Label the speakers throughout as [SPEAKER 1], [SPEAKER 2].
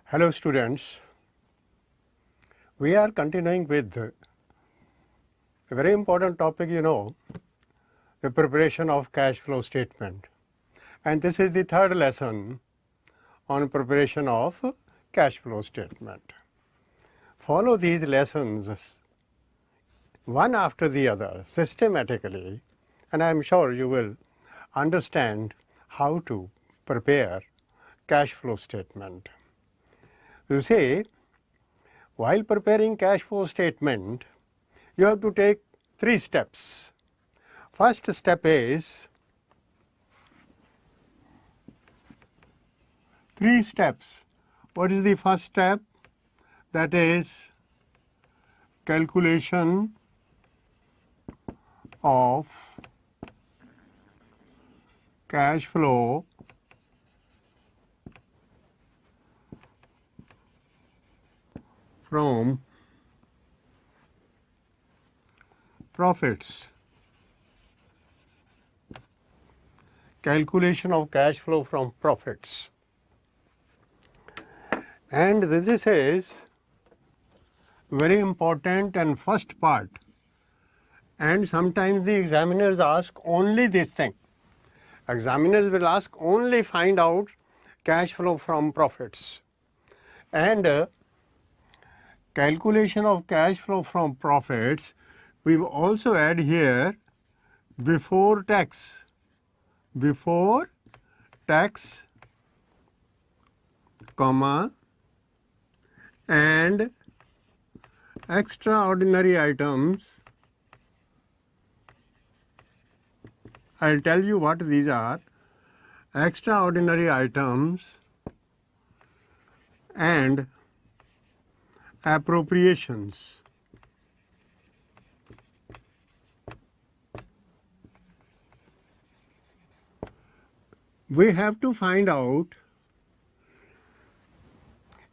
[SPEAKER 1] Hello students, we are continuing with a very important topic, the preparation of cash flow statement, and this is the third lesson on preparation of cash flow statement. Follow these lessons one after the other systematically, and I am sure you will understand how to prepare cash flow statement. You see, while preparing cash flow statement, you have to take 3 steps. First step is 3 steps. What is the first step? That is calculation of cash flow from profits. Calculation of cash flow from profits. And this is very important and first part. And sometimes the examiners ask only this thing. Examiners will ask only find out cash flow from profits. And calculation of cash flow from profits, we will also add here before tax, comma, and extraordinary items. I will tell you what these are. Extraordinary items and appropriations. We have to find out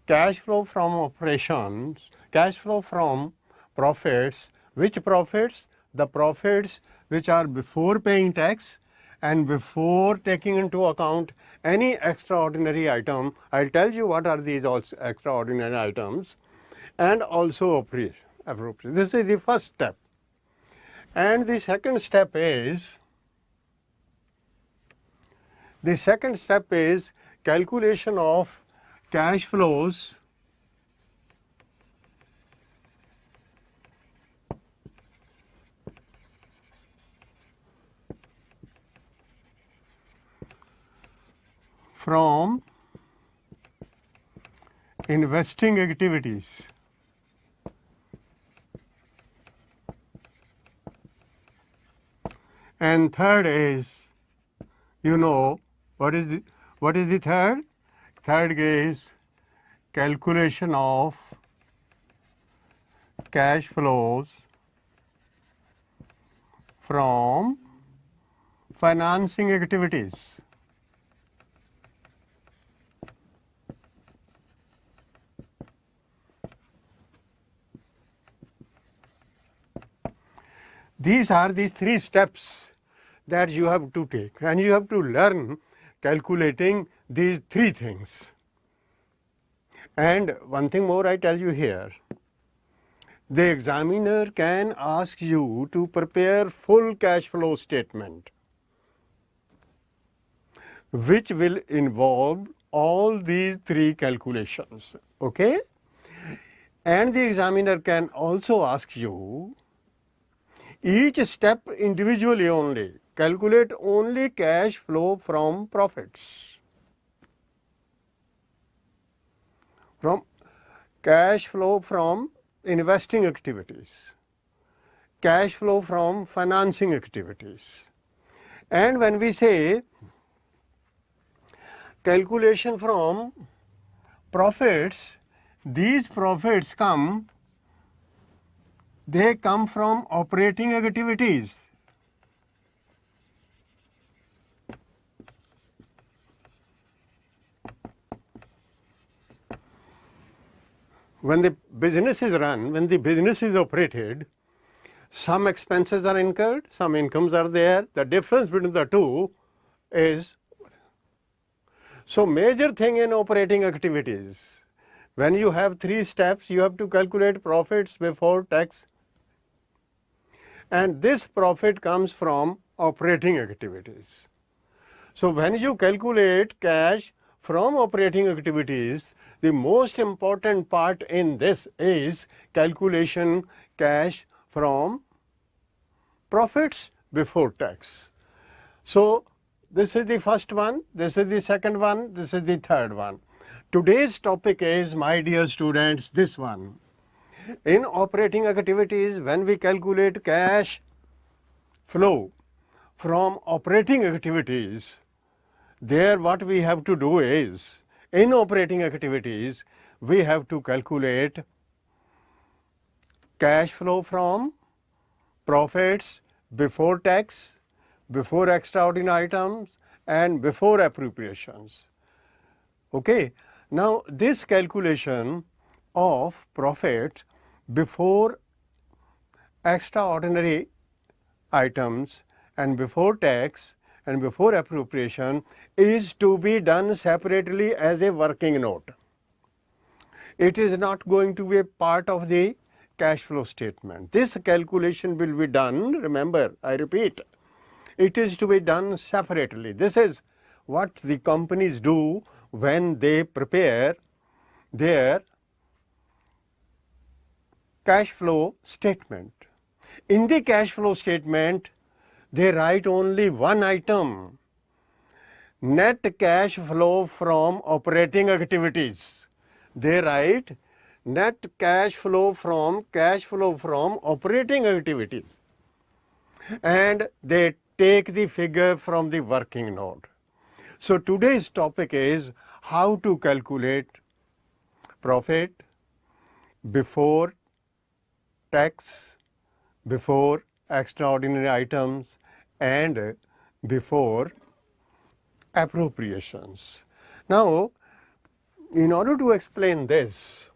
[SPEAKER 1] cash flow from operations, cash flow from profits. Which profits? The profits which are before paying tax and before taking into account any extraordinary item. I will tell you what are these extraordinary items. And also appropriation. This is the first step. And the second step is calculation of cash flows from investing activities. And third is, what is the third? Third is calculation of cash flows from financing activities. These are the 3 steps that you have to take, and you have to learn calculating these 3 things. And one thing more I tell you here, the examiner can ask you to prepare full cash flow statement, which will involve all these 3 calculations, okay? And the examiner can also ask you each step individually only. Calculate only cash flow from profits. From cash flow from investing activities. Cash flow from financing activities. And when we say calculation from profits, these profits come from operating activities. When the business is run, when the business is operated, some expenses are incurred, some incomes are there. The difference between the two is, so major thing in operating activities When you have 3 steps, you have to calculate profits before tax, and this profit comes from operating activities. So when you calculate cash from operating activities, the most important part in this is calculation cash from profits before tax. So this is the first one, this is the second one, this is the third one. Today's topic is, my dear students, this one. In operating activities, when we calculate cash flow from operating activities, there what we have to do is, in operating activities, we have to calculate cash flow from profits before tax, before extraordinary items, and before appropriations. Okay. Now this calculation of profit before extraordinary items and before tax and before appropriation is to be done separately as a working note. It is not going to be a part of the cash flow statement. This calculation will be done, remember, I repeat, it is to be done separately. This is what the companies do when they prepare their cash flow statement. In the cash flow statement, they write only one item, net cash flow from operating activities. They write net cash flow from operating activities, and they take the figure from the working note. So today's topic is how to calculate profit before tax, before extraordinary items, and before appropriations. Now, in order to explain this,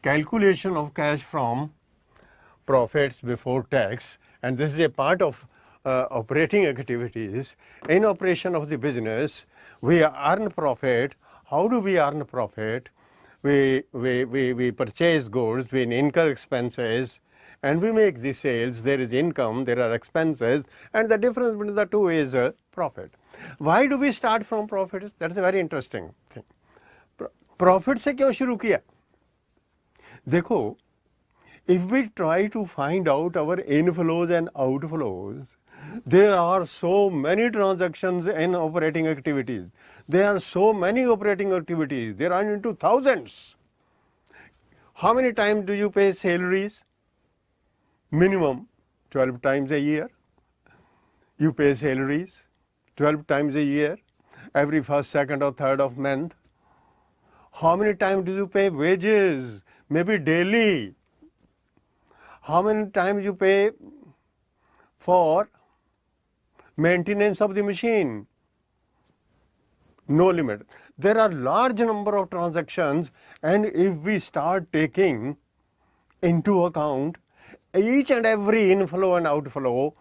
[SPEAKER 1] calculation of cash from profits before tax, and this is a part of operating activities. In operation of the business, we earn profit. How do we earn profit? We purchase goods, we incur expenses, and we make the sales. There is income, there are expenses, and the difference between the two is profit. Why do we start from profits? That's a very interesting thing. Profit से क्यों शुरू किया? देखो, if we try to find out our inflows and outflows, there are so many transactions in operating activities. There are so many operating activities. There are into thousands. How many times do you pay salaries? Minimum 12 times a year. You pay salaries 12 times a year, every first, second, or third of month. How many times do you pay wages? Maybe daily. How many times you pay for maintenance of the machine? No limit. There are large number of transactions, and if we start taking into account each and every inflow and outflow,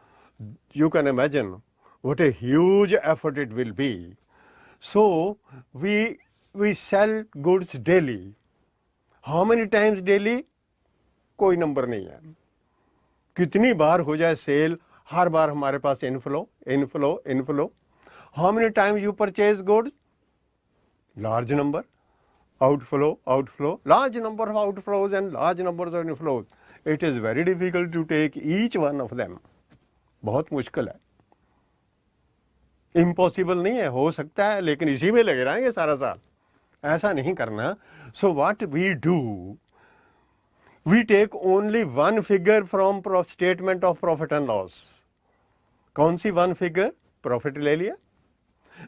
[SPEAKER 1] you can imagine what a huge effort it will be. So we sell goods daily. How many times daily? कोई number नहीं है. कितनी बार हो जाए cell, हर बार हमारे पास inflow. How many times you purchase goods? Large number. Outflow, large number of outflows and large numbers of inflows. It is very difficult to take each one of them. बहुत मुश्किल है. Impossible नहीं है, हो सकता है, लेकिन इसी में लगे रहेंगे सारा साल. ऐसा नहीं करना. So what we do, we take only one figure from statement of profit and loss. कौन सी one figure? Profit ले लिया.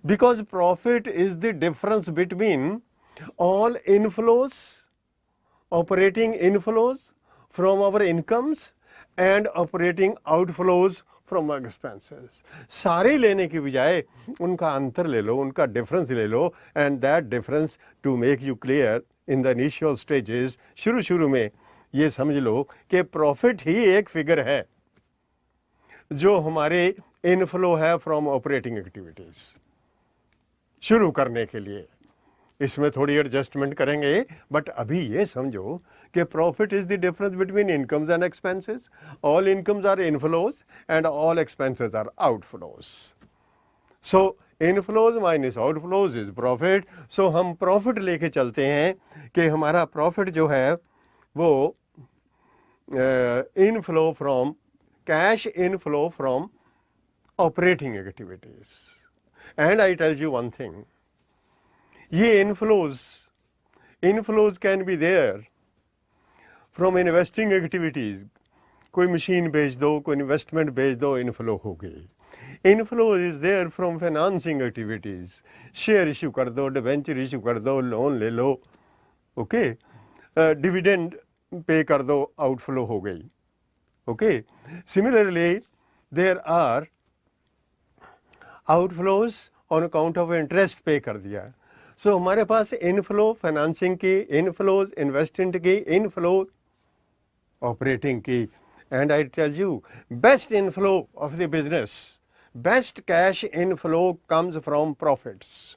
[SPEAKER 1] Because profit is the difference between all inflows, operating inflows from our incomes and operating outflows from our expenses. सारे लेने की बजाय उनका अंतर ले लो, उनका difference ले लो, and that difference to make you clear in the initial stages, शुरू में ये समझ लो कि profit ही एक figure है जो हमारे inflow है from operating activities. शुरू करने के लिए। इसमें थोड़ी एडजस्टमेंट करेंगे, बट अभी ये समझो कि profit is the difference between incomes and expenses. All incomes are inflows and all expenses are outflows. So inflows minus outflows is profit. So हम प्रॉफिट लेके चलते हैं कि हमारा प्रॉफिट जो है वो inflow from cash, inflow from operating activities. And I tell you one thing, ये inflows can be there from investing activities. कोई मशीन बेच दो, कोई इन्वेस्टमेंट बेच दो, इनफ्लो हो गई। Inflow is there from financing activities, share issue कर दो, डिबेंचर इशू कर दो, लोन ले लो, ओके, डिविडेंड पे कर दो, आउटफ्लो हो गई, okay. Similarly there are outflows on account of interest pay कर दिया। सो हमारे पास इनफ्लो फाइनेंसिंग की, इनफ्लोज इन्वेस्टमेंट की, इनफ्लो ऑपरेटिंग की। And I tell you, best inflow of the business, best cash inflow comes from profits.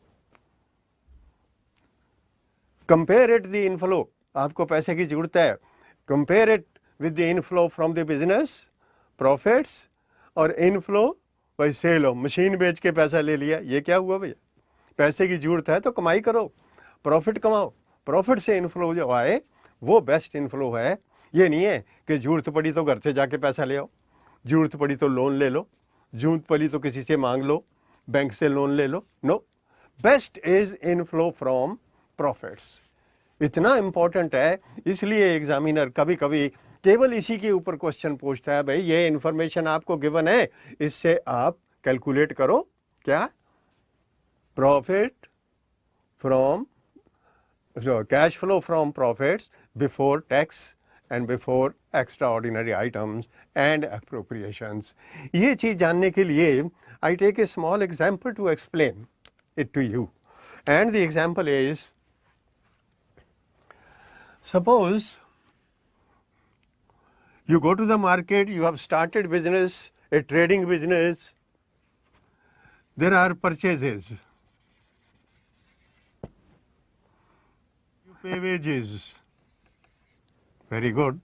[SPEAKER 1] Compare it the inflow, आपको पैसे की जरूरत है, compare it with the inflow from the business, profits, और inflow भाई sale हो, machine बेच के पैसा ले लिया, ये क्या हुआ भैया? पैसे की जरूरत है तो कमाई करो, प्रॉफिट कमाओ, प्रॉफिट से इनफ्लो जो आए वो बेस्ट इनफ्लो है। ये नहीं है कि जरूरत पड़ी तो घर से जाके पैसा ले आओ, जरूरत पड़ी तो लोन ले लो, जरूरत पड़ी तो किसी से मांग लो, बैंक से लोन ले लो। No, best is inflow from profits. इतना इंपॉर्टेंट है, इसलिए एग्जामिनर कभी कभी केवल इसी के ऊपर क्वेश्चन पूछता है, भाई ये इंफॉर्मेशन आपको गिवन है, इससे आप कैलकुलेट करो क्या, profit from, cash flow from profits before tax and before extraordinary items and appropriations. ये चीज जानने के लिए I take a small example to explain it to you, and the example is, suppose you go to the market, you have started business, a trading business, there are purchases, you pay wages, very good,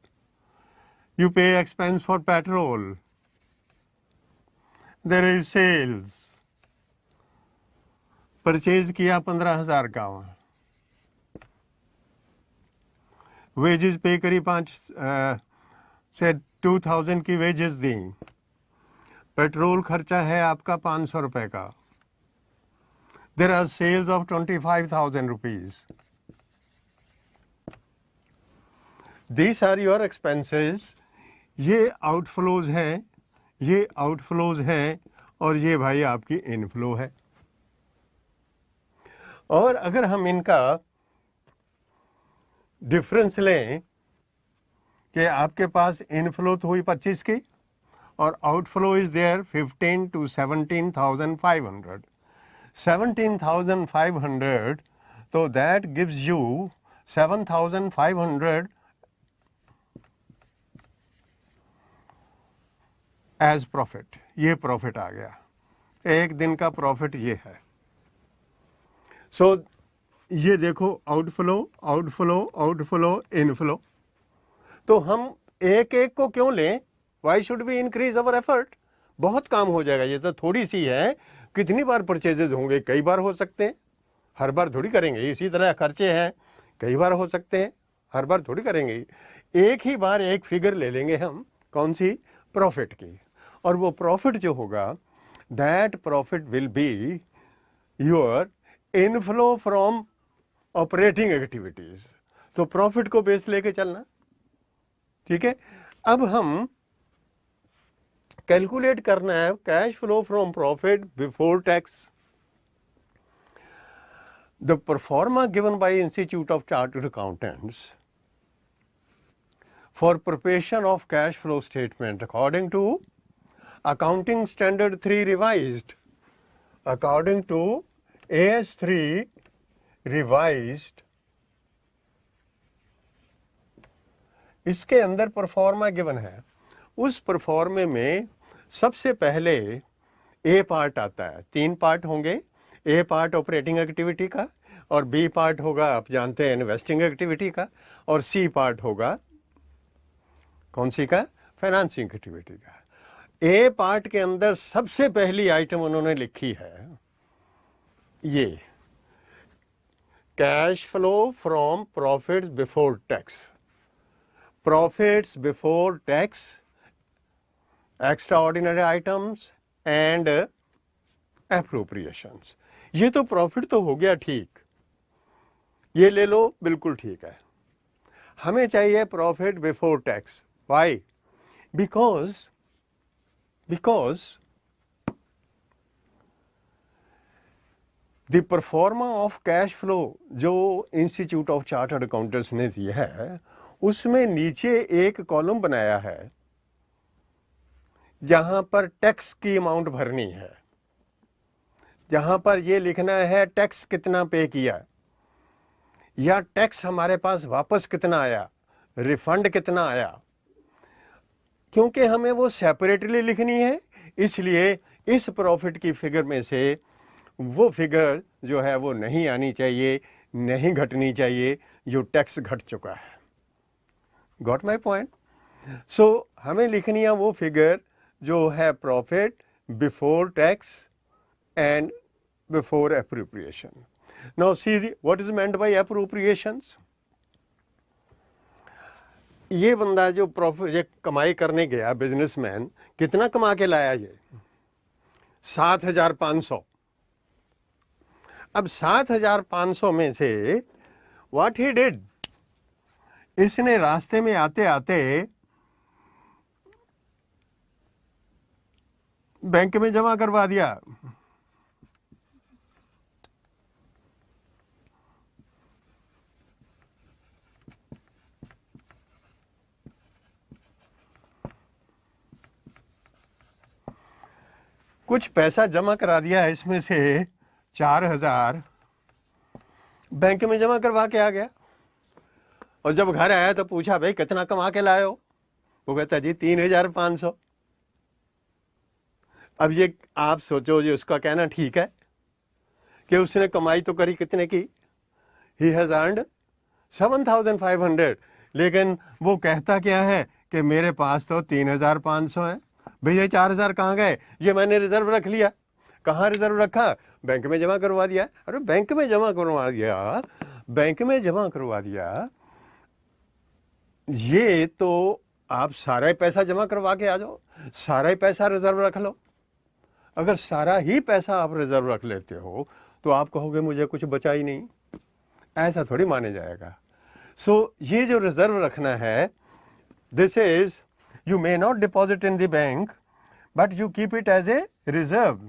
[SPEAKER 1] you pay expense for petrol, there is sales, purchase किया 15,000 का, wages पे करी 5 से 2,000 की wages दी, petrol खर्चा है आपका 500 रुपए का, there are sales of 25,000 rupees, these are your expenses. ये आउटफ्लोज हैं, ये आउटफ्लोज हैं, और ये भाई आपकी इनफ्लो है। और अगर हम इनका डिफरेंस लें कि आपके पास इनफ्लो तो हुई 25 की और आउटफ्लो इज देयर 15 to 17,500, 17,500, तो that gives you 7,500 as profit. ये प्रॉफिट आ गया, एक दिन का प्रॉफिट ये है। सो ये देखो, आउटफ्लो आउटफ्लो आउटफ्लो इनफ्लो। तो हम एक एक को क्यों लें? Why should be increase our effort? बहुत काम हो जाएगा, ये तो थोड़ी सी है। कितनी बार परचेजेज होंगे? कई बार हो सकते हैं, हर बार थोड़ी करेंगे। इसी तरह खर्चे हैं, कई बार हो सकते हैं, हर बार थोड़ी करेंगे। एक ही बार एक फिगर ले लेंगे हम, कौन सी? प्रॉफिट की। और वो प्रॉफिट जो होगा, that profit will be your inflow from operating activities. तो प्रॉफिट को बेस लेके चलना, ठीक है। अब हम कैलकुलेट करना है cash flow from profit before tax. The proforma given by institute of chartered accountants for preparation of cash flow statement according to accounting standard 3 revised, according to AS3 revised, इसके अंदर परफॉर्मा गिवन है। उस परफॉर्मे में सबसे पहले ए part आता है, 3 part होंगे। ए पार्ट ऑपरेटिंग एक्टिविटी का और बी पार्ट होगा आप जानते हैं इन्वेस्टिंग एक्टिविटी का और सी पार्ट होगा कौन सी का, फाइनेंसिंग एक्टिविटी का। ए पार्ट के अंदर सबसे पहली आइटम उन्होंने लिखी है ये cash flow from profits before tax, profits before tax, extraordinary items and appropriations. ये तो प्रॉफिट तो हो गया ठीक, ये ले लो बिल्कुल ठीक है। हमें चाहिए profit before tax. Why? Because the pro forma of cash flow जो इंस्टीट्यूट ऑफ चार्टर्ड अकाउंटेंट्स ने दी है उसमें नीचे एक कॉलम बनाया है जहां पर टैक्स की अमाउंट भरनी है, जहां पर ये लिखना है टैक्स कितना पे किया या टैक्स हमारे पास वापस कितना आया, रिफंड कितना आया। क्योंकि हमें वो सेपरेटली लिखनी है इसलिए इस प्रॉफिट की फिगर में से वो फिगर जो है वो नहीं आनी चाहिए, नहीं घटनी चाहिए जो टैक्स घट चुका है। Got my point? सो हमें लिखनी है वो फिगर जो है profit before tax and before appropriation. Now see what is meant by appropriations. ये बंदा जो प्रॉफिट ये कमाई करने गया बिजनेसमैन, कितना कमा के लाया ये? 7,500। अब 7,500 में से व्हाट ही डिड, इसने रास्ते में आते आते बैंक में जमा करवा दिया। कुछ पैसा जमा करा दिया है, इसमें से 4,000 बैंक में जमा करवा के आ गया और जब घर आया तो पूछा भाई कितना कमा के लाए हो? वो कहता जी 3,500। अब ये आप सोचो जी उसका कहना ठीक है कि उसने कमाई तो करी कितने की, ही हैज अर्नड 7,500, लेकिन वो कहता क्या है कि मेरे पास तो 3,500 है। भैया 4,000 कहाँ गए? ये मैंने रिजर्व रख लिया। कहाँ रिजर्व रखा? बैंक में जमा करवा दिया। अरे बैंक में जमा करवा दिया, बैंक में जमा करवा दिया, ये तो आप सारा ही पैसा जमा करवा के आ जाओ, सारा ही पैसा रिजर्व रख लो। अगर सारा ही पैसा आप रिजर्व रख लेते हो तो आप कहोगे मुझे कुछ बचा ही नहीं, ऐसा थोड़ी माने जाएगा। सो ये जो रिजर्व रखना है, this is you may not deposit in the bank but you keep it as a reserve,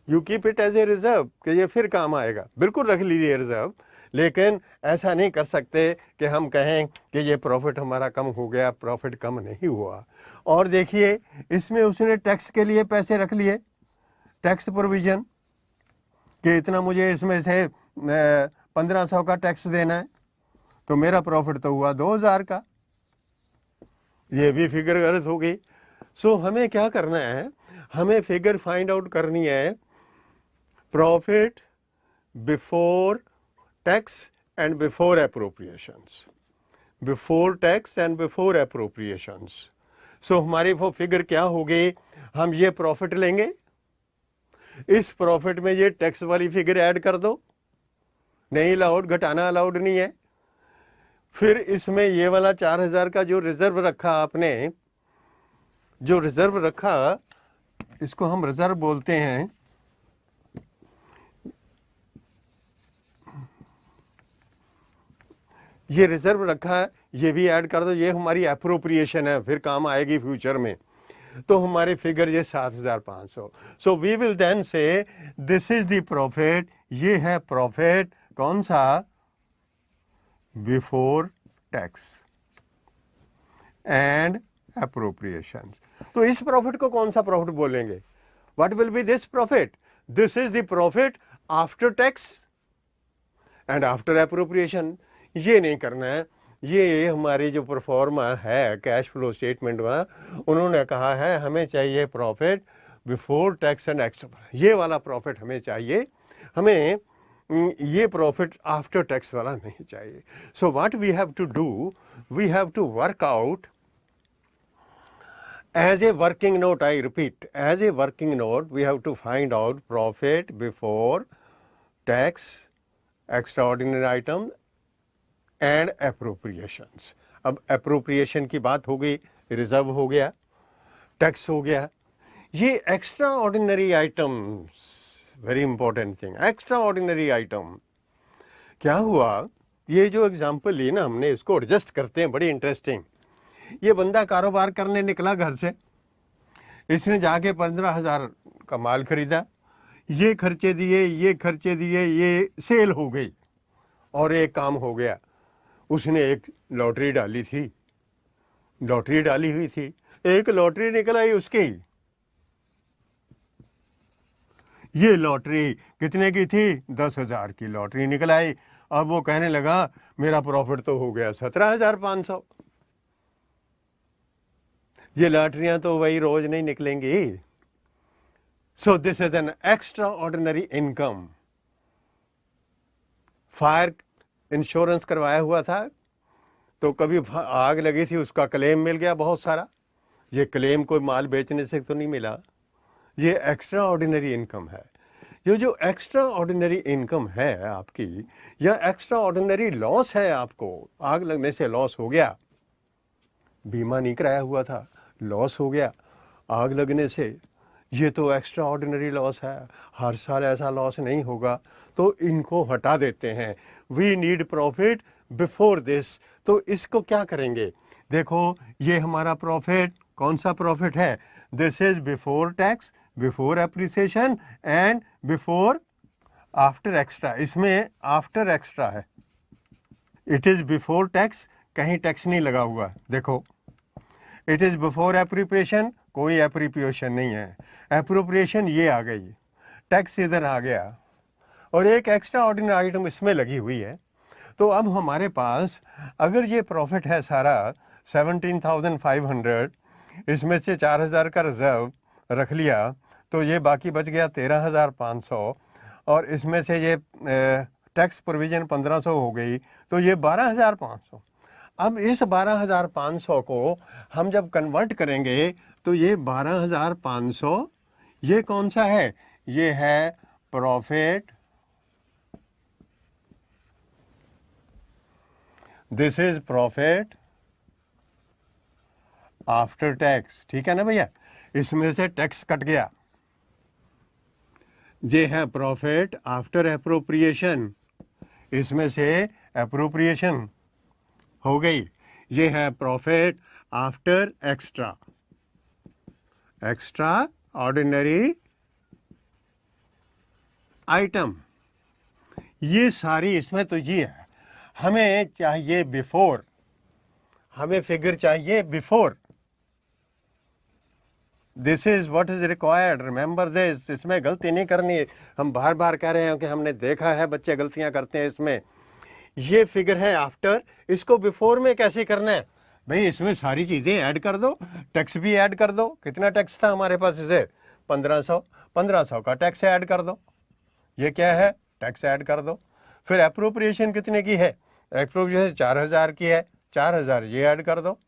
[SPEAKER 1] you keep it as a reserve कि ये फिर काम आएगा। बिल्कुल रख लीजिए रिजर्व, लेकिन ऐसा नहीं कर सकते कि हम कहें कि ये प्रॉफिट हमारा कम हो गया, प्रॉफिट कम नहीं हुआ। और देखिए इसमें उसने टैक्स के लिए पैसे रख लिए, टैक्स प्रोविजन कि इतना मुझे इसमें से 1,500 का टैक्स देना है, तो मेरा प्रॉफिट तो हुआ 2,000 का। ये भी फिगर गलत हो गई। सो हमें क्या करना है, हमें फिगर फाइंड आउट करनी है profit before tax and before appropriations, before tax and before appropriations. So हमारी वो फिगर क्या होगी, हम ये प्रॉफिट लेंगे, इस प्रॉफिट में ये टैक्स वाली फिगर ऐड कर दो, नहीं अलाउड, घटाना अलाउड नहीं है। फिर इसमें ये वाला 4,000 का जो रिजर्व रखा आपने, जो रिजर्व रखा इसको हम रिजर्व बोलते हैं, ये रिजर्व रखा है, ये भी ऐड कर दो, ये हमारी एप्रोप्रिएशन है, फिर काम आएगी फ्यूचर में। तो हमारी फिगर ये 7,500। सो वी विल देन से दिस इज द प्रॉफिट, ये है प्रॉफिट कौन सा, बिफोर टैक्स एंड एप्रोप्रिएशंस। तो इस प्रॉफिट को कौन सा प्रॉफिट बोलेंगे? What will be this profit? This is the profit after tax and after appropriation. ये नहीं करना है, ये हमारी जो परफॉर्मा है कैश फ्लो स्टेटमेंट में, उन्होंने कहा है हमें चाहिए profit before tax and extra, ये वाला प्रॉफिट हमें चाहिए, हमें ये प्रॉफिट आफ्टर टैक्स वाला नहीं चाहिए. So what we have to do, we have to work out as a working note, I repeat, as a working note, we have to find out profit before tax, extraordinary item and appropriations. अब appropriation की बात हो गई, reserve हो गया, tax हो गया, ये extra ordinary items, very important thing, extra ordinary item. क्या हुआ, ये जो एग्जाम्पल ली ना हमने, इसको एडजस्ट करते हैं, बड़ी इंटरेस्टिंग. ये बंदा कारोबार करने निकला घर से, इसने जाके 15,000 का माल खरीदा, ये खर्चे दिए, ये खर्चे दिए, ये सेल हो गई और एक काम हो गया. उसने एक लॉटरी डाली थी, लॉटरी डाली हुई थी, एक लॉटरी निकल आई उसकी. ये लॉटरी कितने की थी, 10,000 की लॉटरी निकल आई. अब वो कहने लगा मेरा प्रॉफिट तो हो गया 17,500. ये लॉटरियां तो वही रोज नहीं निकलेंगी. सो this is an extra ordinary income. Fire insurance करवाया हुआ था, तो कभी आग लगी थी, उसका क्लेम मिल गया बहुत सारा. ये क्लेम कोई माल बेचने से तो नहीं मिला, ये एक्स्ट्रा ऑर्डिनरी इनकम है. ये जो एक्स्ट्रा ऑर्डिनरी इनकम है आपकी, या एक्स्ट्रा ऑर्डिनरी लॉस है, आपको आग लगने से लॉस हो गया, बीमा नहीं कराया हुआ था, लॉस हो गया आग लगने से, ये तो एक्स्ट्रा ऑर्डिनरी लॉस है. हर साल ऐसा लॉस नहीं होगा, तो इनको हटा देते हैं. We need profit before this. तो इसको क्या करेंगे, देखो ये हमारा प्रॉफिट कौन सा प्रॉफिट है, this is before tax, before appreciation and before after extra. इसमें आफ्टर एक्स्ट्रा है, इट इज बिफोर टैक्स, कहीं टैक्स नहीं लगा हुआ. देखो, इट इज बिफोर एप्रोप्रिएशन, कोई एप्रोप्रिएशन नहीं है. एप्रोप्रिएशन ये आ गई, टैक्स इधर आ गया, और एक एक्स्ट्रा ऑर्डिनरी आइटम इसमें लगी हुई है. तो अब हमारे पास अगर ये प्रॉफिट है सारा 17,500, इसमें से 4,000 का रिजर्व रख लिया, तो ये बाकी बच गया 13,500, और इसमें से ये टैक्स प्रोविजन 1,500 हो गई, तो ये 12,500. अब इस 12,500 को हम जब कन्वर्ट करेंगे, तो ये 12,500 ये कौन सा है, ये है profit, this is profit after tax. ठीक है ना भैया, इसमें से टैक्स कट गया. ये है प्रॉफिट आफ्टर एप्रोप्रिएशन, इसमें से एप्रोप्रिएशन हो गई. ये है profit after extra, extra ordinary item. ये सारी इसमें तो ये है. हमें चाहिए बिफोर, हमें फिगर चाहिए before. This is what is required, remember this. इसमें गलती नहीं करनी. हम बार बार कह रहे हैं कि हमने देखा है बच्चे गलतियां करते हैं इसमें. ये फिगर है आफ्टर, इसको बिफोर में कैसे करना है भाई, इसमें सारी चीजें ऐड कर दो, टैक्स भी ऐड कर दो. कितना टैक्स था हमारे पास, इसे 1,500 का टैक्स ऐड कर दो. ये क्या है, टैक्स ऐड कर दो. फिर एप्रोप्रिएशन कितने की है, एप्रोप्रिएशन 4,000 की है, 4,000 ये ऐड कर दो.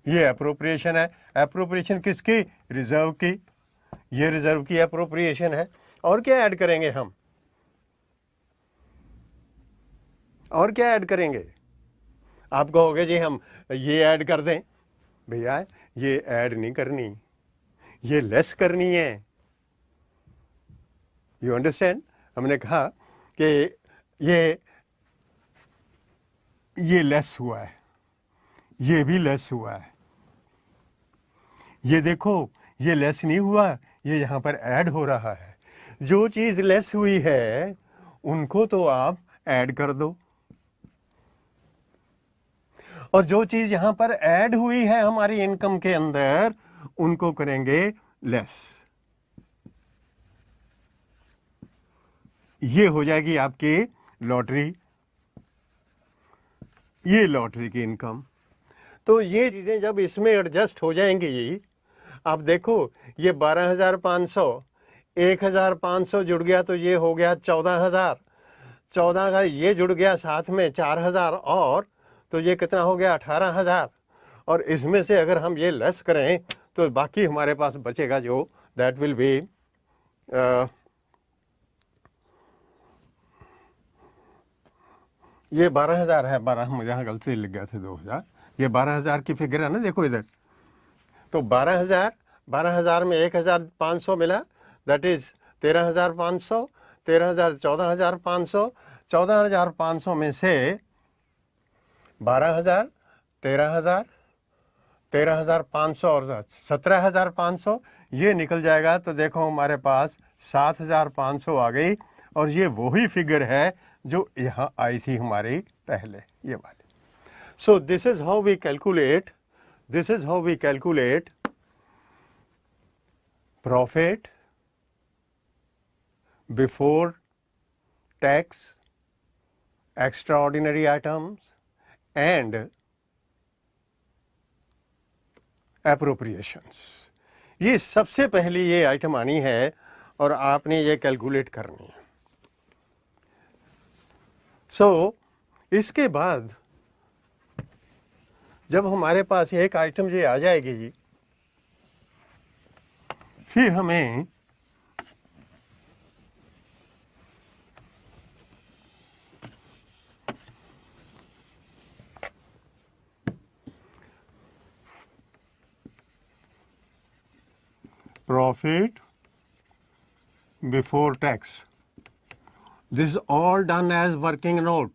[SPEAKER 1] ये एप्रोप्रिएशन है. एप्रोप्रिएशन किसकी, रिजर्व की. ये रिजर्व की एप्रोप्रिएशन है. और क्या ऐड करेंगे हम, और क्या ऐड करेंगे. आप कहोगे जी हम ये ऐड कर दें, भैया ये ऐड नहीं करनी, ये लेस करनी है. You understand. हमने कहा कि ये लेस हुआ है, ये भी लेस हुआ है. ये देखो, ये लेस नहीं हुआ, ये यहां पर ऐड हो रहा है. जो चीज लेस हुई है उनको तो आप ऐड कर दो, और जो चीज यहां पर ऐड हुई है हमारी इनकम के अंदर, उनको करेंगे लेस. ये हो जाएगी आपकी लॉटरी, ये लॉटरी की इनकम. तो ये चीजें जब इसमें एडजस्ट हो जाएंगी, आप देखो ये 12,500, 1,500 जुड़ गया तो ये हो गया 14,000, 14 का ये जुड़ गया साथ में 4,000 और, तो ये कितना हो गया 18,000। और इसमें से अगर हम ये लेस करें तो बाकी हमारे पास बचेगा जो दैट विल बी ये 12,000 है, 12 मुझे यहाँ गलती लिख गया थे 2,000, ये 12,000 की फिगर है ना, देखो इधर। तो 12,000 में 1,500 मिला, दैट इज 13,500, 13,000 14,500, 14,500 में से 12,000, 13,000, 13,500 और 17,500 ये निकल जाएगा। तो देखो हमारे पास 7,500 आ गई, और ये वही फिगर है जो यहाँ आई थी हमारी पहले, ये वाली। So this is how we calculate, this is how we calculate profit before tax, extraordinary items and appropriations। ये सबसे पहली ये आइटम आनी है और आपने ये कैलकुलेट करनी है। इसके बाद जब हमारे पास एक आइटम ये आ जाएगी, फिर हमें profit before tax, this is all done as working note.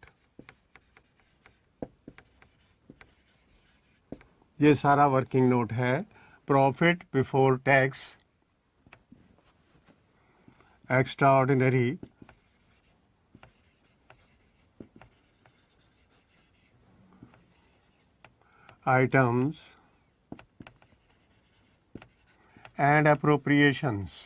[SPEAKER 1] ये सारा वर्किंग नोट है। Profit before tax, extraordinary items and appropriations.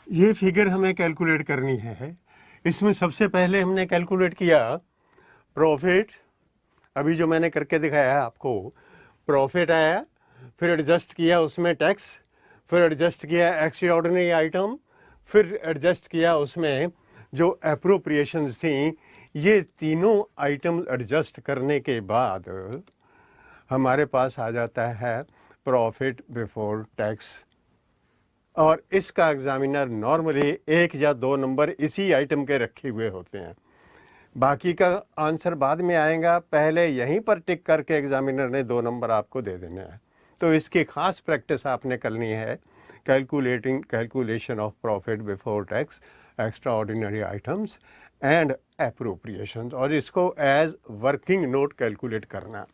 [SPEAKER 1] ये फिगर हमें कैलकुलेट करनी है। इसमें सबसे पहले हमने कैलकुलेट किया प्रॉफिट, अभी जो मैंने करके दिखाया है आपको, प्रॉफिट आया, फिर एडजस्ट किया उसमें टैक्स, फिर एडजस्ट किया एक्स्ट्राऑर्डिनरी आइटम, फिर एडजस्ट किया उसमें जो एप्रोप्रिएशंस थी। ये तीनों आइटम एडजस्ट करने के बाद हमारे पास आ जाता है प्रॉफिट बिफोर टैक्स। और इसका एग्जामिनर नॉर्मली 1 या 2 नंबर इसी आइटम के रखे हुए होते हैं, बाकी का आंसर बाद में आएगा। पहले यहीं पर टिक करके एग्जामिनर ने 2 नंबर आपको दे देने हैं। तो इसकी खास प्रैक्टिस आपने करनी है, calculation of profit before tax, extraordinary items and appropriations, और इसको एज वर्किंग नोट कैलकुलेट करना।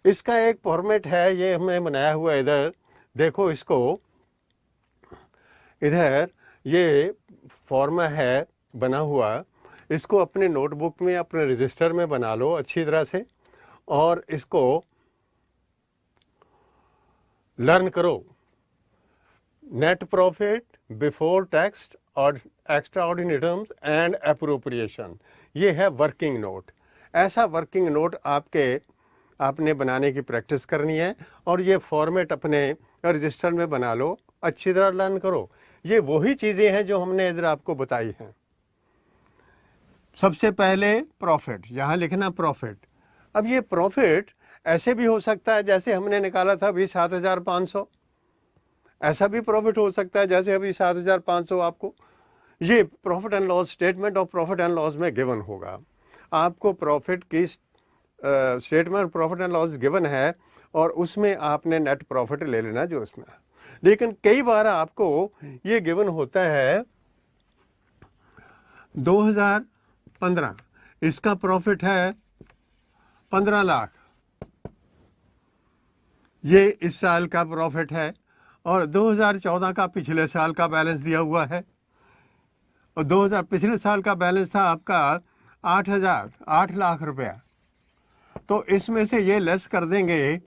[SPEAKER 1] इसका एक फॉर्मेट है, ये हमने बनाया हुआ, इधर देखो इसको, इधर ये फॉर्मा है बना हुआ, इसको अपने नोटबुक में अपने रजिस्टर में बना लो अच्छी तरह से और इसको लर्न करो। नेट प्रॉफिट बिफोर टैक्स और एक्स्ट्राऑर्डिनरी आइटम्स एंड एप्रोप्रिएशन, ये है वर्किंग नोट। ऐसा वर्किंग नोट आपने बनाने की प्रैक्टिस करनी है और ये फॉर्मेट अपने रजिस्टर में बना लो, अच्छी तरह लर्न करो। ये वही चीज़ें हैं जो हमने इधर आपको बताई हैं। सबसे पहले प्रॉफिट, यहाँ लिखना प्रॉफिट। अब ये प्रॉफिट ऐसे भी हो सकता है जैसे हमने निकाला था अभी 7,500, ऐसा भी प्रॉफिट हो सकता है जैसे अभी 7,500 आपको ये प्रॉफिट एंड लॉस स्टेटमेंट और प्रॉफिट एंड लॉस में गिवन होगा। आपको प्रॉफिट की statement profit and loss given है और उसमें आपने नेट प्रॉफिट ले लेना जो उसमें। लेकिन कई बार आपको ये गिवन होता है 2015, इसका प्रॉफिट है 15 लाख, ये इस साल का प्रॉफिट है, और 2014 का पिछले साल का बैलेंस दिया हुआ है, और 2000 पिछले साल का बैलेंस था आपका 8 लाख रुपया। तो इसमें से ये लेस कर देंगे